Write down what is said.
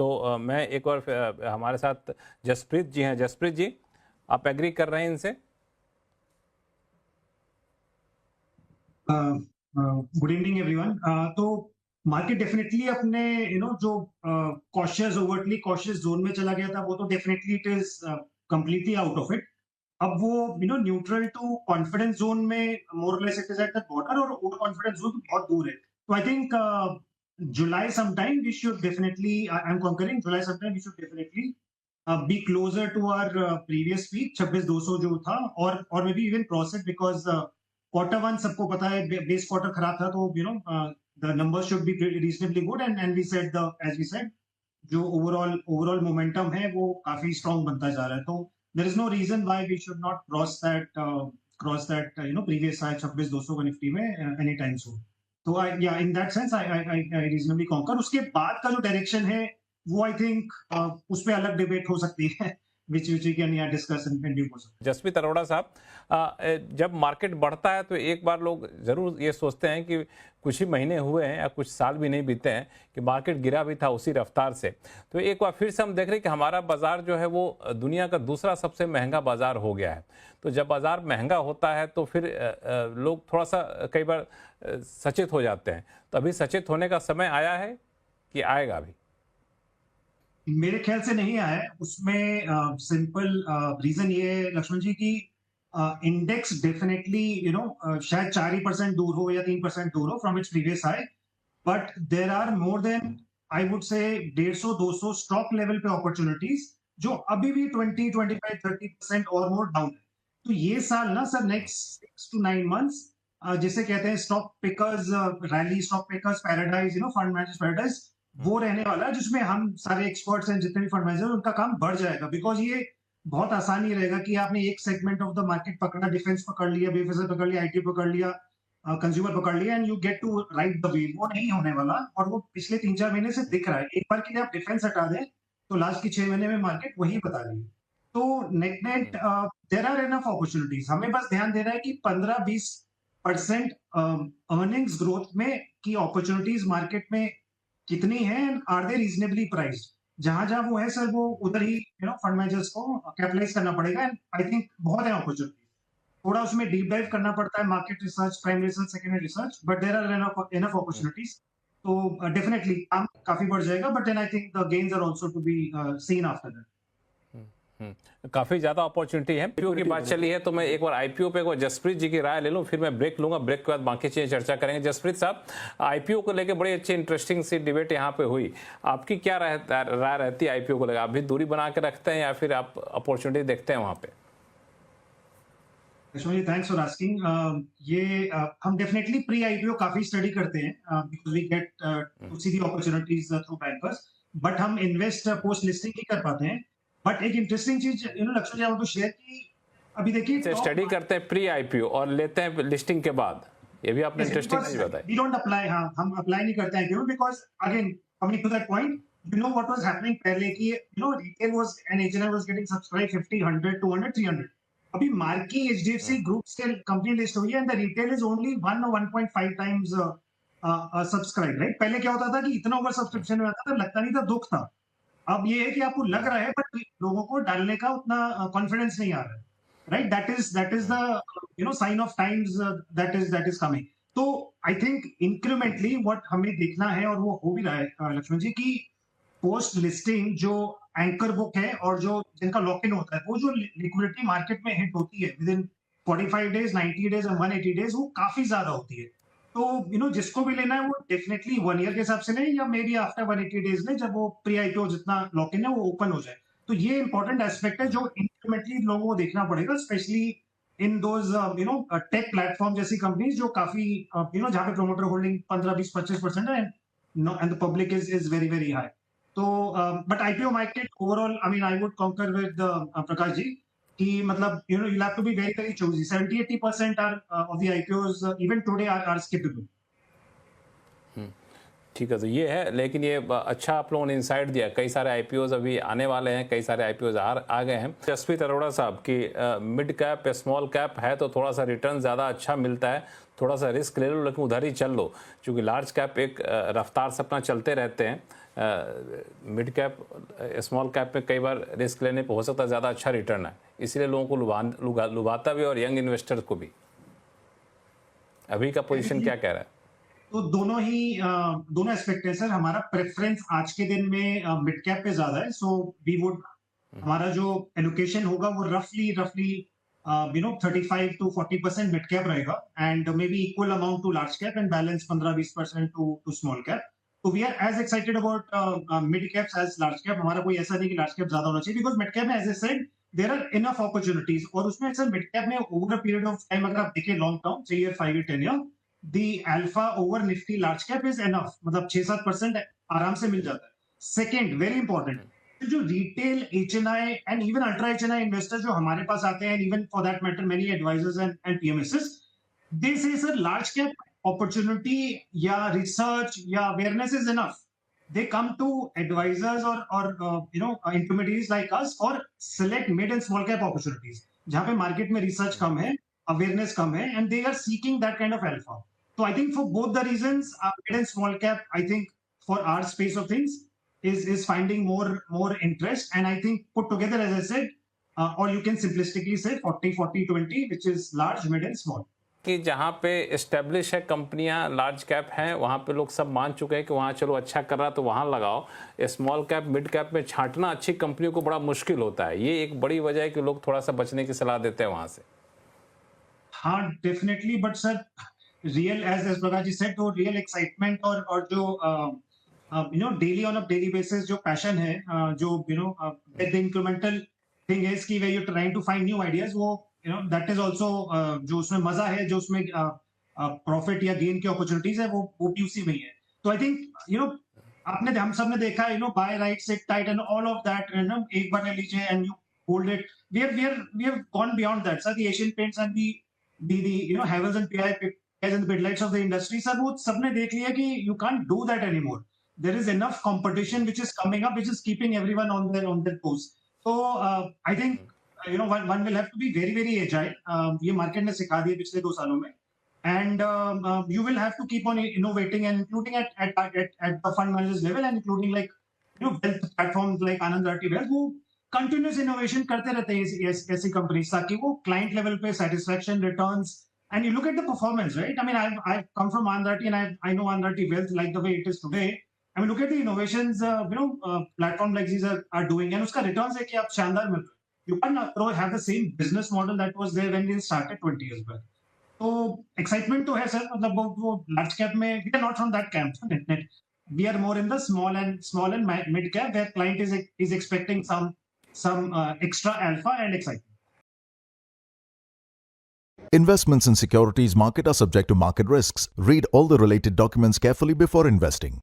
तो मैं एक और हमारे साथ जसप्रीत जी हैं। जसप्रीत जी, आप एग्री कर रहे हैं इनसे? Good evening everyone. तो मार्केट डेफिनेटली अपने जो कॉशियस ओवरटली कॉशियस जोन में चला गया था, वो तो definitely it is completely out of it. अब वो न्यूट्रल टू कॉन्फिडेंस जोन में more less it is at the border, और ओवर कॉन्फिडेंस जोन तो बहुत दूर है। तो I think July sometime we should definitely, I am concurring, July sometime we should definitely be closer to our previous peak 26,200 जो था, और maybe even cross it, because quarter one सबको पता है बेस क्वार्टर खराब था, तो the numbers should be reasonably good, and we said the as we said जो ओवरऑल मोमेंटम है वो काफी स्ट्रांग बनता जा रहा है। तो there is no reason why we should not cross that previous high 26,200 को निफ्टी में एनी टाइम सून। तो yeah in that sense I reasonably concur. उसके बाद का जो डायरेक्शन है वो आई थिंक उस पर अलग डिबेट हो सकती है, which we can discuss in due course. Jasprit Arora साहब, जब मार्केट बढ़ता है तो एक बार लोग ज़रूर ये सोचते हैं कि कुछ ही महीने हुए हैं या कुछ साल भी नहीं बीते हैं कि मार्केट गिरा भी था उसी रफ्तार से। तो एक बार फिर से हम देख रहे हैं कि हमारा बाज़ार जो है वो दुनिया का दूसरा सबसे महंगा बाज़ार हो गया है। तो जब बाज़ार महंगा होता है तो फिर लोग थोड़ा सा कई बार सचेत हो जाते हैं। तो अभी सचेत होने का समय आया है कि आएगा अभी? मेरे ख्याल से नहीं आया है। उसमें सिंपल रीजन ये है लक्ष्मण जी की इंडेक्स डेफिनेटली शायद 4% दूर हो या 3% दूर हो from its previous high, but there are more than, I would say 150-200 stock level पे अपॉर्चुनिटीज जो अभी भी 20-25-30% और मोर डाउन है। तो ये साल ना सर, नेक्स्ट 6 to 9 months, जिसे कहते हैं stock pickers rally, stock pickers paradise, fund managers paradise, वो रहने वाला है, जिसमें हम सारे एक्सपर्ट्स हैं, जितने भी फंड मैनेजर, उनका काम बढ़ जाएगा। बिकॉज ये बहुत आसान ही रहेगा कि आपने एक सेगमेंट ऑफ द मार्केट पकड़ा, डिफेंस पकड़ लिया, बीएफएसआई पकड़ लिया, आईटी पकड़ लिया, कंज्यूमर पकड़ लिया, and you get to ride the wave. वो नहीं होने वाला, और वो पिछले 3-4 महीने से दिख रहा है। एक बार के लिए आप डिफेंस हटा दें तो लास्ट की 6 महीने में मार्केट वही बता रही है। तो net net there are enough opportunities. हमें बस ध्यान देना है कि 15-20% अर्निंग्स ग्रोथ में की अपॉर्चुनिटीज मार्केट में कितनी है, आर दे रीजनेबली प्राइस्ड। जहां जहां वो है सर, वो उधर ही फंड मैनेजर्स को कैपिटलाइज करना पड़ेगा। एंड आई थिंक बहुत है अपॉर्चुनिटी। थोड़ा उसमें डीप डाइव करना पड़ता है, market research, primary research, secondary research, but there are enough opportunities. तो डेफिनेटली काम काफी बढ़ जाएगा, but then I think the gains are also to be seen after that. काफ़ी ज़्यादा अपॉर्चुनिटी है। आईपीओ की बात चली है तो मैं एक बार आईपीओ पे एक बार जसप्रीत जी की राय ले लूँ, फिर मैं ब्रेक लूँगा। ब्रेक के बाद बाकी चीज़ें चर्चा करेंगे। जसप्रीत साहब, आईपीओ को लेकर बड़ी अच्छी इंटरेस्टिंग सी डिबेट यहाँ पे हुई। आपकी क्या राय रहती है आईपीओ को लेकर? आप भी दूरी बना के रखते हैं या फिर आप अपॉर्चुनिटी देखते हैं वहाँ पे? Actually, thanks for asking. ये हम डेफिनेटली प्री आईपीओ काफी स्टडी करते हैं, because we get to see the opportunities through bankers, but हम इन्वेस्ट पोस्ट लिस्टिंग ही कर पाते हैं। बट एक इंटरेस्टिंग चीज लक्ष्मण जी, आपको शेयर की, अभी देखिए स्टडी करते हैं प्री आईपीओ और लेते हैं लिस्टिंग के बाद, ये भी आपने इंटरेस्टिंग चीज बताई। वी डोंट अप्लाई, हाँ, हम अप्लाई नहीं करते हैं because again coming to that point, what was happening पहले की, retail was and HNI was getting subscribe 50, 100, 200, 300। अभी मार्की एचडीएफसी ग्रुप से कंपनी लिस्ट हुई है, and the retail is only 1 or 1.5 times subscribe, right? पहले क्या होता था कि इतना ओवर सब्सक्रिप्शन में आता था, लगता नहीं था, दुख था। अब ये है कि आपको लग रहा है, बट लोगों को डालने का उतना कॉन्फिडेंस नहीं आ रहा है, right? That is the sign of times, that is coming. तो आई थिंक इंक्रीमेंटली व्हाट हमें देखना है, और वो हो भी रहा है लक्ष्मण जी, की पोस्ट लिस्टिंग जो एंकर बुक है और जो जिनका लॉक इन होता है, वो जो लिक्विडिटी मार्केट में हिट होती है विद इन 45 डेज, 90 डेज और 180 डेज, वो काफी ज्यादा होती है। तो जिसको भी लेना है वो डेफिनेटली 1 ईयर के हिसाब से लें, या मे बी आफ्टर 180 डेज में, जब वो प्री आईपीओ जितना लॉक इन है वो ओपन हो जाए। तो ये इंपॉर्टेंट एस्पेक्ट है जो इंक्रीमेंटली लोगों को देखना पड़ेगा, specially in those take platform जैसी कंपनीज जो काफी जहाँ पे प्रोमोटर होल्डिंग 15, 20, 25% है, and the public is very very high. तो but IPO market overall, I mean, I would concur with Prakash ji कि मतलब you'll have to be very very choosy. 70-80% are of the IPOs even today are skippable. ठीक है, तो ये है, लेकिन ये अच्छा आप लोगों ने इंसाइट दिया। कई सारे आईपीओज अभी आने वाले हैं, कई सारे आईपीओज आ गए हैं। जसप्रीत अरोड़ा साहब की मिड कैप या स्मॉल कैप है तो थोड़ा सा रिटर्न ज़्यादा अच्छा मिलता है, थोड़ा सा रिस्क ले लो लेकिन उधर ही चल लो, क्योंकि लार्ज कैप एक रफ्तार से अपना चलते रहते हैं। मिड कैप स्मॉल कैप पे कई बार रिस्क लेने पे हो सकता है ज़्यादा अच्छा रिटर्न है, इसलिए लोगों को लुभाता भी और यंग इन्वेस्टर्स को भी। अभी का पोजीशन क्या कह रहा है? तो दोनों एस्पेक्ट है सर। हमारा प्रेफरेंस आज के दिन में मिड कैप पे ज्यादा है, सो वी वुड हमारा जो एलोकेशन होगा वो रफली 35 to 40% मिड कैप रहेगा, and may be equal amount to large cap and balance 15-20% to small cap. तो we are as excited about mid caps as large cap. हमारा कोई ऐसा नहीं कि लार्ज कैप ज्यादा होना चाहिए, बिकॉज मिड कैप में as I said there are enough opportunities, और उसमें सर मिड कैप में over a period of time अगर आप देखें long term 3 year 5 year 10 year, the alpha over nifty large cap is enough, मतलब 6-7% आराम से मिल जाता है। सेकेंड वेरी इंपॉर्टेंट, जो retail HNI and even ultra HNI investor जो हमारे पास आते हैं, even for that matter many advisers and PMSs, they say sir large cap opportunity या रिसर्च या awareness is enough. they come to advisors or intermediaries like us for select mid and small cap opportunities, जहां पे market में research कम है, awareness कम है, and they are seeking that kind of alpha. So I think for both the reasons, mid and small cap, I think for our space of things is finding more interest, and I think put together, as I said, or you can simplistically say 40-40-20, which is large, mid and small. कि जहाँ पे establish है कंपनियां, large cap हैं, वहाँ पे लोग सब मान चुके हैं कि वहाँ चलो अच्छा कर रहा तो वहाँ लगाओ। स्मॉल कैप मिड कैप में छांटना अच्छी कंपनियों को बड़ा मुश्किल होता है, ये एक बड़ी वजह है कि लोग थोड़ा सा बचने की सलाह देते हैं वहाँ से। हाँ definitely, but sir real as Prakash ji said, तो रियल एक्साइटमेंट और जो daily on a daily basis जो पैशन है, जो द इंक्रीमेंटल थिंग है इसकी, way you trying to find new ideas, वो दैट इज आल्सो जो उसमें मजा है, जो उसमें प्रॉफिट या गेन की अपॉर्चुनिटीज है, वो भी उसी में ही है। तो आई थिंक हम सब ने देखा है, buy right sit tight and all of that, एक बार ले लीजिए and you hold it. we have gone beyond that, sir. The Asian Paints and the Havels and PI guys and the Pidlights of the industry, sir, वो सबने देख लिया कि you can't do that anymore. There is enough competition which is coming up, which is keeping everyone on their toes. So I think one will have to be very very agile. ये market ने सिखा दिया पिछले 2 सालों में, and you will have to keep on innovating, and including at the fund managers level, and including like wealth platforms like Anand Rathi Wealth, वो continuous innovation करते रहते हैं ऐसी कंपनीज, ताकि वो क्लाइंट लेवल पे satisfaction, returns, and you look at the performance, right? I mean I come from Anand Rathi, and I know Anand Rathi Wealth like the way it is today. I mean, look at the innovations platform like these are doing, and उसका returns है कि आप शानदार मिल रहे हो। You can't have the same business model that was there when we started 20 years back. तो excitement तो है सर, मतलब वो लार्ज कैप में we are not from that camp. We are more in the small and mid cap, where client is expecting some extra alpha and excitement. Investments in securities market are subject to market risks. Read all the related documents carefully before investing.